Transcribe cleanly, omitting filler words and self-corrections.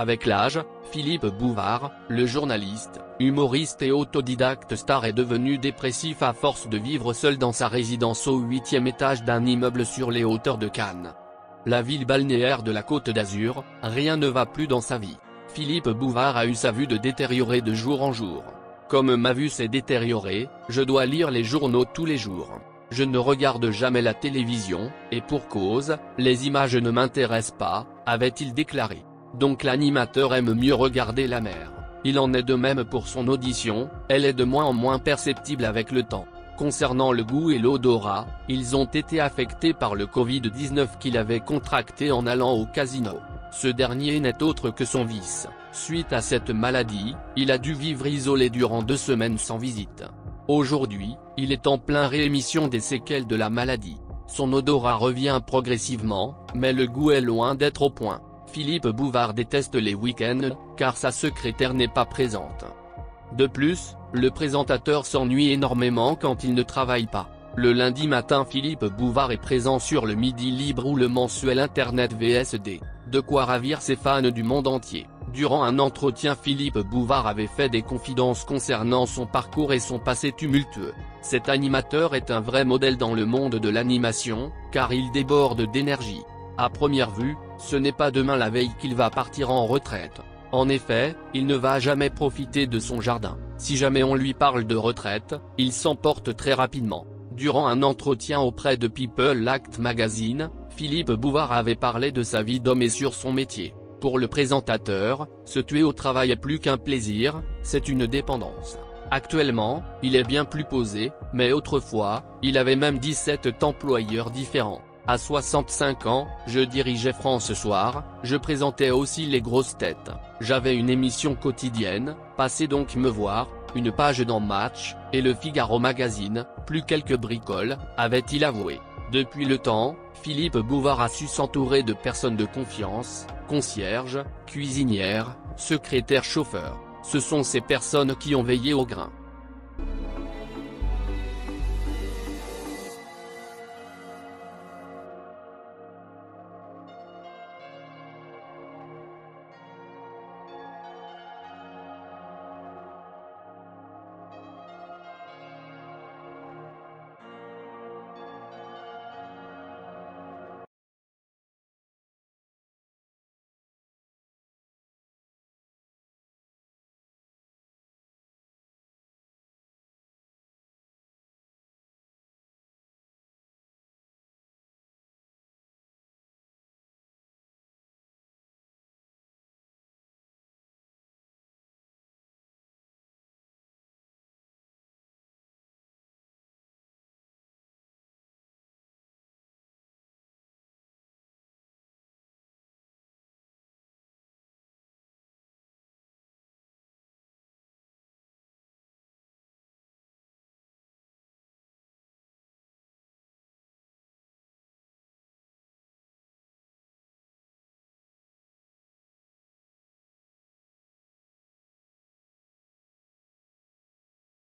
Avec l'âge, Philippe Bouvard, le journaliste, humoriste et autodidacte star est devenu dépressif à force de vivre seul dans sa résidence au 8e étage d'un immeuble sur les hauteurs de Cannes. La ville balnéaire de la Côte d'Azur, rien ne va plus dans sa vie. Philippe Bouvard a eu sa vue de détériorer de jour en jour. Comme ma vue s'est détériorée, je dois lire les journaux tous les jours. Je ne regarde jamais la télévision, et pour cause, les images ne m'intéressent pas, avait-il déclaré. Donc l'animateur aime mieux regarder la mer. Il en est de même pour son audition, elle est de moins en moins perceptible avec le temps. Concernant le goût et l'odorat, ils ont été affectés par le Covid-19 qu'il avait contracté en allant au casino. Ce dernier n'est autre que son vice. Suite à cette maladie, il a dû vivre isolé durant 2 semaines sans visite. Aujourd'hui, il est en plein réémission des séquelles de la maladie. Son odorat revient progressivement, mais le goût est loin d'être au point. Philippe Bouvard déteste les week-ends, car sa secrétaire n'est pas présente. De plus, le présentateur s'ennuie énormément quand il ne travaille pas. Le lundi matin, Philippe Bouvard est présent sur le Midi Libre ou le mensuel internet VSD, de quoi ravir ses fans du monde entier. Durant un entretien, Philippe Bouvard avait fait des confidences concernant son parcours et son passé tumultueux. Cet animateur est un vrai modèle dans le monde de l'animation, car il déborde d'énergie. À première vue, ce n'est pas demain la veille qu'il va partir en retraite. En effet, il ne va jamais profiter de son jardin. Si jamais on lui parle de retraite, il s'emporte très rapidement. Durant un entretien auprès de People Act Magazine, Philippe Bouvard avait parlé de sa vie d'homme et sur son métier. Pour le présentateur, se tuer au travail est plus qu'un plaisir, c'est une dépendance. Actuellement, il est bien plus posé, mais autrefois, il avait même 17 employeurs différents. À 65 ans, je dirigeais France Soir, je présentais aussi les grosses têtes. J'avais une émission quotidienne, passez donc me voir, une page dans Match, et le Figaro Magazine, plus quelques bricoles, avait-il avoué. Depuis le temps, Philippe Bouvard a su s'entourer de personnes de confiance, concierges, cuisinières, secrétaires chauffeurs. Ce sont ces personnes qui ont veillé au grain.